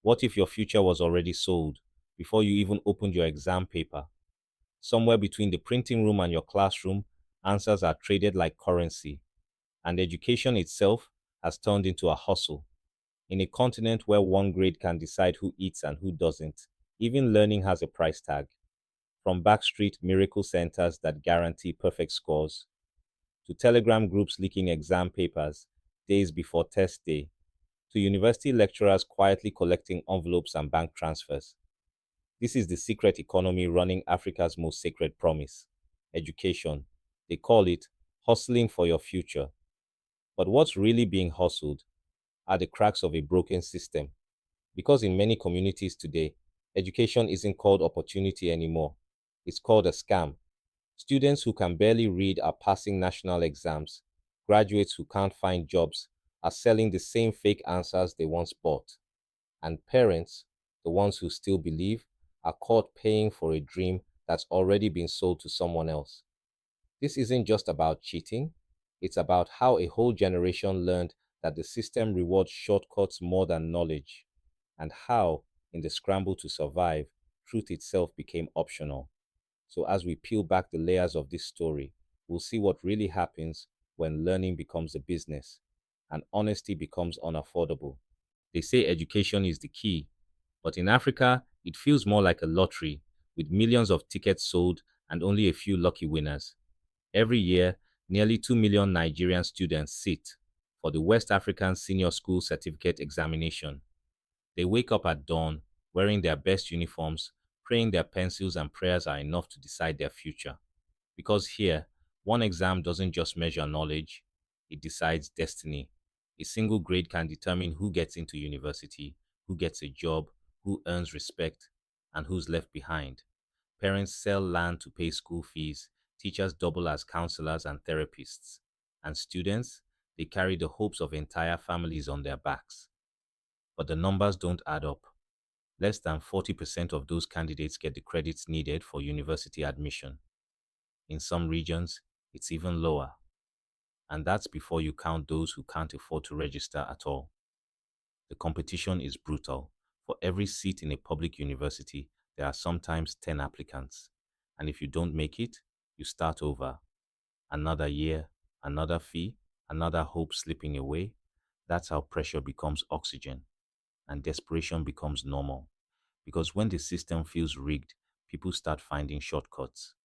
What if your future was already sold before you even opened your exam paper? Somewhere between the printing room and your classroom, answers are traded like currency, and education itself has turned into a hustle. In a continent where one grade can decide who eats and who doesn't, even learning has a price tag. From backstreet miracle centers that guarantee perfect scores, to Telegram groups leaking exam papers days before test day, to university lecturers quietly collecting envelopes and bank transfers. This is the secret economy running Africa's most sacred promise, education. They call it hustling for your future. But what's really being hustled are the cracks of a broken system. Because in many communities today, education isn't called opportunity anymore. It's called a scam. Students who can barely read are passing national exams. Graduates who can't find jobs are selling the same fake answers they once bought. And parents, the ones who still believe, are caught paying for a dream that's already been sold to someone else. This isn't just about cheating, it's about how a whole generation learned that the system rewards shortcuts more than knowledge, and how, in the scramble to survive, truth itself became optional. So, as we peel back the layers of this story, we'll see what really happens when learning becomes a business and honesty becomes unaffordable. They say education is the key, but in Africa, it feels more like a lottery with millions of tickets sold and only a few lucky winners. Every year, nearly 2 million Nigerian students sit for the West African Senior School Certificate Examination. They wake up at dawn wearing their best uniforms, praying their pencils and prayers are enough to decide their future. Because here, one exam doesn't just measure knowledge, it decides destiny. A single grade can determine who gets into university, who gets a job, who earns respect, and who's left behind. Parents sell land to pay school fees, teachers double as counselors and therapists, and students, they carry the hopes of entire families on their backs. But the numbers don't add up. Less than 40% of those candidates get the credits needed for university admission. In some regions, it's even lower. And that's before you count those who can't afford to register at all. The competition is brutal. For every seat in a public university, there are sometimes 10 applicants. And if you don't make it, you start over. Another year, another fee, another hope slipping away. That's how pressure becomes oxygen and desperation becomes normal. Because when the system feels rigged, people start finding shortcuts.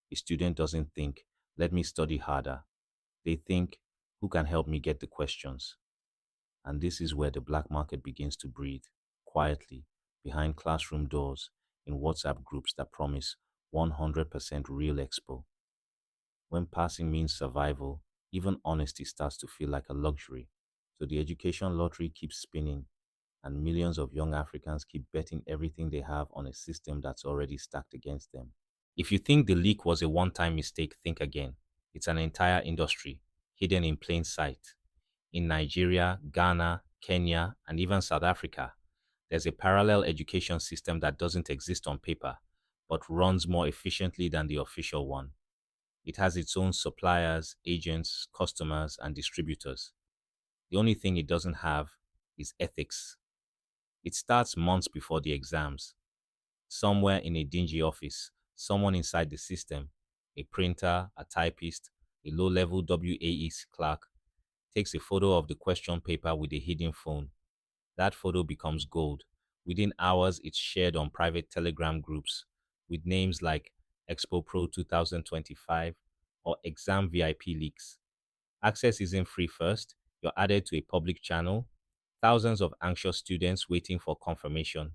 A student doesn't think, let me study harder. They think, who can help me get the questions? And this is where the black market begins to breathe, quietly, behind classroom doors, in WhatsApp groups that promise 100% real expo. When passing means survival, even honesty starts to feel like a luxury. So the education lottery keeps spinning, and millions of young Africans keep betting everything they have on a system that's already stacked against them. If you think the leak was a one time mistake, think again. It's an entire industry, hidden in plain sight. In Nigeria, Ghana, Kenya, and even South Africa, there's a parallel education system that doesn't exist on paper, but runs more efficiently than the official one. It has its own suppliers, agents, customers, and distributors. The only thing it doesn't have is ethics. It starts months before the exams. Somewhere in a dingy office, someone inside the system, a printer, a typist, a low level WAE clerk, takes a photo of the question paper with a hidden phone. That photo becomes gold. Within hours, it's shared on private Telegram groups with names like Expo Pro 2025 or Exam VIP Leaks. Access isn't free first, you're added to a public channel, thousands of anxious students waiting for confirmation.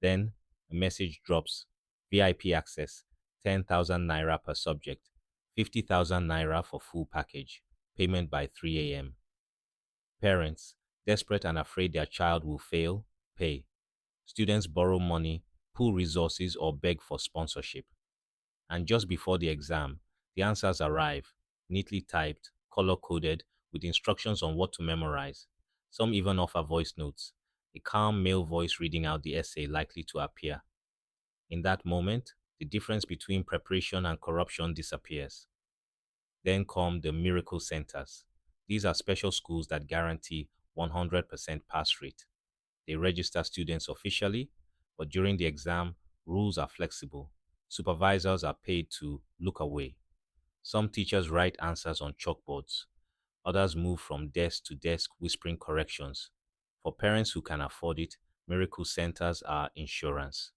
Then a message drops VIP access, 10,000 naira per subject, 50,000 naira for full package, payment by 3 a.m. Parents, desperate and afraid their child will fail, pay. Students borrow money, pool resources, or beg for sponsorship. And just before the exam, the answers arrive, neatly typed, color coded, with instructions on what to memorize. Some even offer voice notes, a calm male voice reading out the essay likely to appear. In that moment, the difference between preparation and corruption disappears. Then come the miracle centers. These are special schools that guarantee 100% pass rate. They register students officially, but during the exam, rules are flexible. Supervisors are paid to look away. Some teachers write answers on chalkboards. Others move from desk to desk whispering corrections. For parents who can afford it, miracle centers are insurance.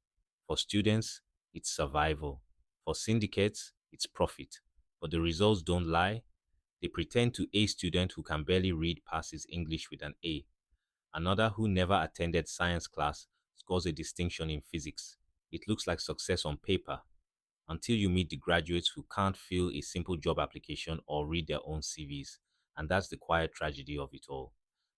For students, it's survival. For syndicates, it's profit. But the results don't lie. They pretend to a student who can barely read passes English with an A. Another who never attended science class scores a distinction in physics. It looks like success on paper until you meet the graduates who can't fill a simple job application or read their own CVs. And that's the quiet tragedy of it all.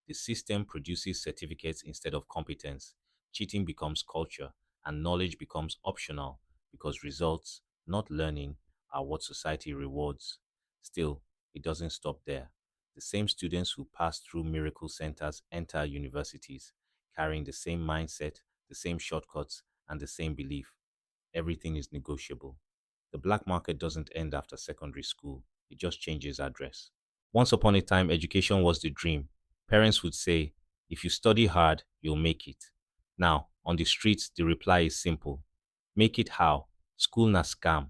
The system produces certificates instead of competence. Cheating becomes culture, and knowledge becomes optional because results, not learning, are what society rewards. Still, it doesn't stop there. The same students who pass through miracle centers enter universities, carrying the same mindset, the same shortcuts, and the same belief. Everything is negotiable. The black market doesn't end after secondary school, it just changes address. Once upon a time, education was the dream. Parents would say, if you study hard, you'll make it. Now, on the streets, the reply is simple. Make it how? School na scam.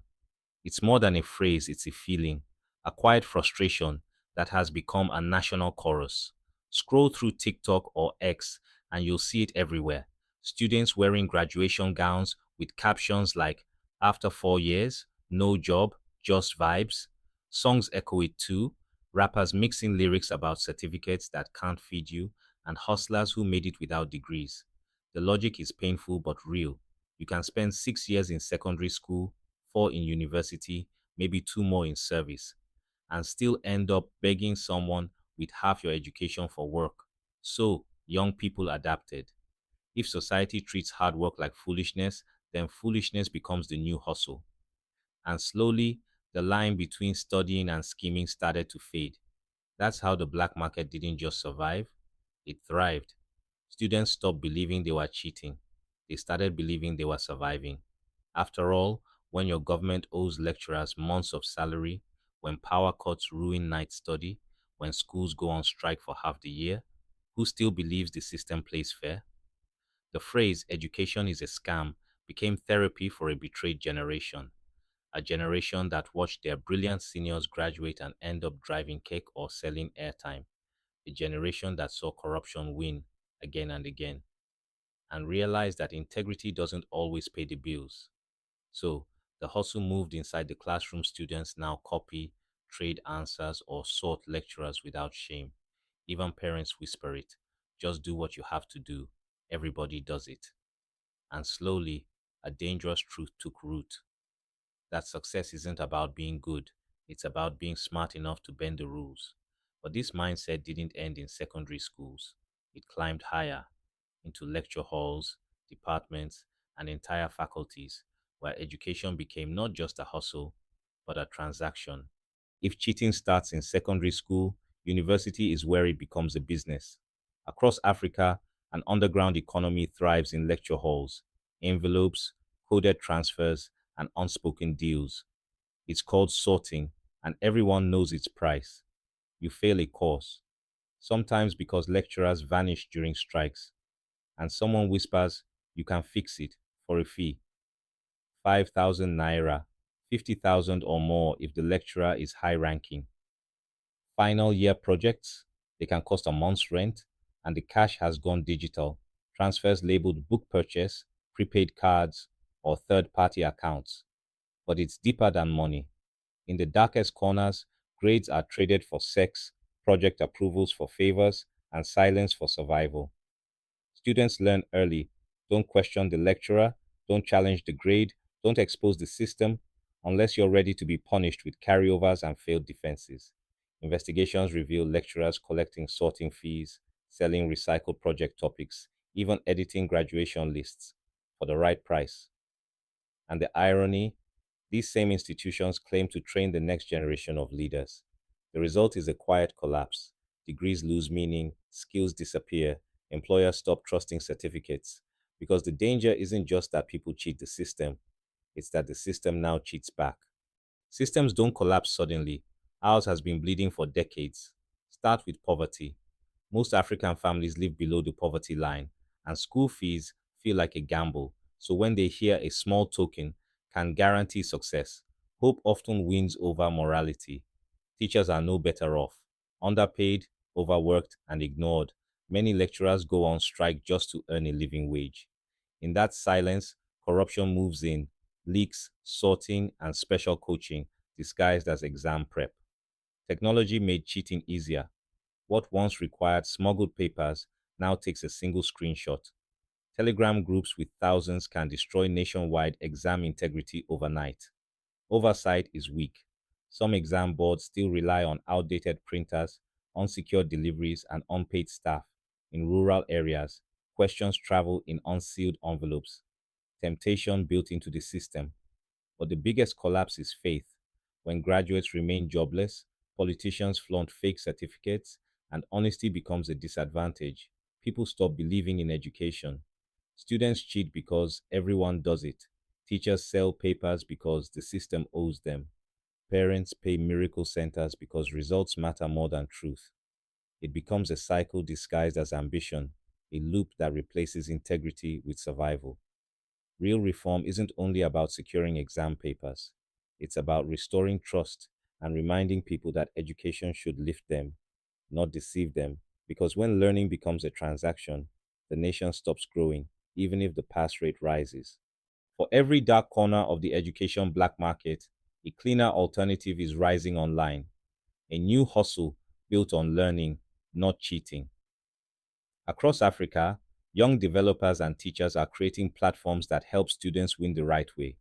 It's more than a phrase, it's a feeling, a quiet frustration that has become a national chorus. Scroll through TikTok or X and you'll see it everywhere. Students wearing graduation gowns with captions like, after 4 years, no job, just vibes. Songs echo it too. Rappers mixing lyrics about certificates that can't feed you, and hustlers who made it without degrees. The logic is painful but real. You can spend 6 years in secondary school, four in university, maybe two more in service, and still end up begging someone with half your education for work. So, young people adapted. If society treats hard work like foolishness, then foolishness becomes the new hustle. And slowly, the line between studying and scheming started to fade. That's how the black market didn't just survive, it thrived. Students stopped believing they were cheating. They started believing they were surviving. After all, when your government owes lecturers months of salary, when power cuts ruin night study, when schools go on strike for half the year, who still believes the system plays fair? The phrase education is a scam became therapy for a betrayed generation, a generation that watched their brilliant seniors graduate and end up driving cake or selling airtime, a generation that saw corruption win again and again, and realized that integrity doesn't always pay the bills. So, the hustle moved inside the classroom. Students now copy, trade answers, or sort lecturers without shame. Even parents whisper it. Just do what you have to do. Everybody does it. And slowly, a dangerous truth took root that success isn't about being good, it's about being smart enough to bend the rules. But this mindset didn't end in secondary schools. It climbed higher into lecture halls, departments, and entire faculties, where education became not just a hustle, but a transaction. If cheating starts in secondary school, university is where it becomes a business. Across Africa, an underground economy thrives in lecture halls, envelopes, coded transfers, and unspoken deals. It's called sorting, and everyone knows its price. You fail a course, sometimes because lecturers vanish during strikes, and someone whispers, you can fix it for a fee, 5,000 naira, 50,000 or more if the lecturer is high ranking. Final year projects, they can cost a month's rent, and the cash has gone digital. Transfers labeled book purchase, prepaid cards, or third party accounts. But it's deeper than money. In the darkest corners, grades are traded for sex, project approvals for favors, and silence for survival. Students learn early. Don't question the lecturer, don't challenge the grade, don't expose the system unless you're ready to be punished with carryovers and failed defenses. Investigations reveal lecturers collecting sorting fees, selling recycled project topics, even editing graduation lists for the right price. And the irony, these same institutions claim to train the next generation of leaders. The result is a quiet collapse. Degrees lose meaning, skills disappear, employers stop trusting certificates. Because the danger isn't just that people cheat the system, it's that the system now cheats back. Systems don't collapse suddenly. Ours has been bleeding for decades. Start with poverty. Most African families live below the poverty line, and school fees feel like a gamble. So when they hear a small token can guarantee success, hope often wins over morality. Teachers are no better off. Underpaid, overworked, and ignored, many lecturers go on strike just to earn a living wage. In that silence, corruption moves in, leaks, sorting, and special coaching disguised as exam prep. Technology made cheating easier. What once required smuggled papers now takes a single screenshot. Telegram groups with thousands can destroy nationwide exam integrity overnight. Oversight is weak. Some exam boards still rely on outdated printers, unsecured deliveries, and unpaid staff. In rural areas, questions travel in unsealed envelopes. Temptation built into the system. But the biggest collapse is faith. When graduates remain jobless, politicians flaunt fake certificates, and honesty becomes a disadvantage. People stop believing in education. Students cheat because everyone does it. Teachers sell papers because the system owes them. Parents pay miracle centers because results matter more than truth. It becomes a cycle disguised as ambition, a loop that replaces integrity with survival. Real reform isn't only about securing exam papers, it's about restoring trust and reminding people that education should lift them, not deceive them. Because when learning becomes a transaction, the nation stops growing, even if the pass rate rises. For every dark corner of the education black market, a cleaner alternative is rising online, a new hustle built on learning, not cheating. Across Africa, young developers and teachers are creating platforms that help students win the right way.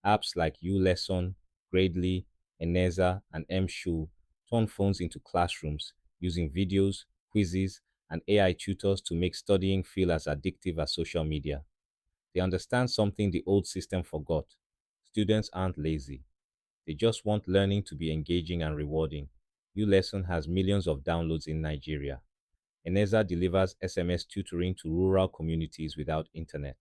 Apps like ULesson, Gradely, Eneza, and MShul turn phones into classrooms using videos, quizzes, and AI tutors to make studying feel as addictive as social media. They understand something the old system forgot. Students aren't lazy. They just want learning to be engaging and rewarding. ULesson has millions of downloads in Nigeria. Eneza delivers SMS tutoring to rural communities without internet.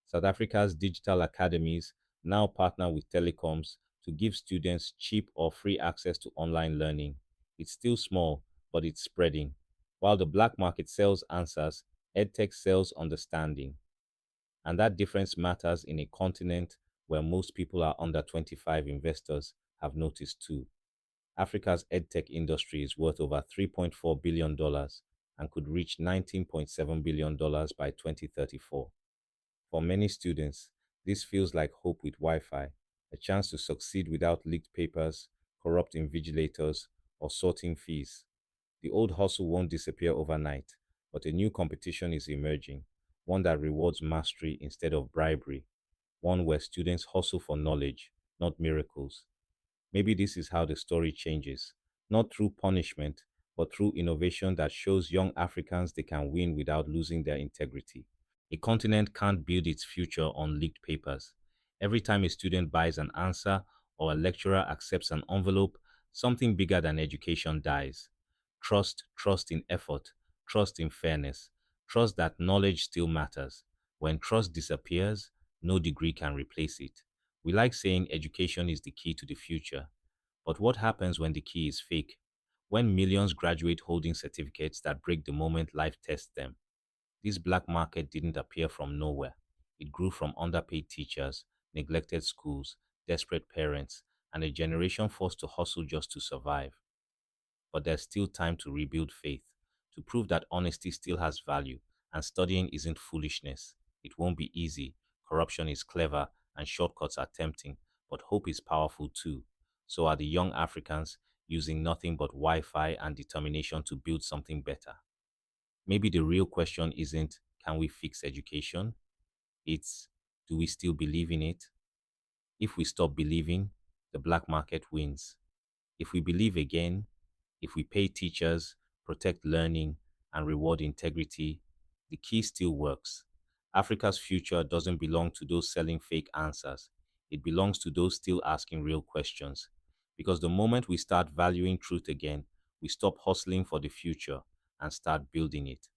South Africa's digital academies now partner with telecoms to give students cheap or free access to online learning. It's still small, but it's spreading. While the black market sells answers, EdTech sells understanding. And that difference matters in a continent where most people are under 25. Investors have noticed too. Africa's edtech industry is worth over $3.4 billion and could reach $19.7 billion by 2034. For many students, this feels like hope with Wi Fi, a chance to succeed without leaked papers, corrupt invigilators, or sorting fees. The old hustle won't disappear overnight, but a new competition is emerging, one that rewards mastery instead of bribery, one where students hustle for knowledge, not miracles. Maybe this is how the story changes, not through punishment, but through innovation that shows young Africans they can win without losing their integrity. A continent can't build its future on leaked papers. Every time a student buys an answer or a lecturer accepts an envelope, something bigger than education dies. Trust in effort, trust in fairness, trust that knowledge still matters. When trust disappears, no degree can replace it. We like saying education is the key to the future, but what happens when the key is fake? When millions graduate holding certificates that break the moment life tests them? This black market didn't appear from nowhere. It grew from underpaid teachers, neglected schools, desperate parents, and a generation forced to hustle just to survive. But there's still time to rebuild faith, to prove that honesty still has value and studying isn't foolishness. It won't be easy. Corruption is clever and shortcuts are tempting, but hope is powerful too. So are the young Africans using nothing but Wi Fi and determination to build something better. Maybe the real question isn't, can we fix education? It's, do we still believe in it? If we stop believing, the black market wins. If we believe again, if we pay teachers, protect learning, and reward integrity, the key still works. Africa's future doesn't belong to those selling fake answers. It belongs to those still asking real questions. Because the moment we start valuing truth again, we stop hustling for the future and start building it.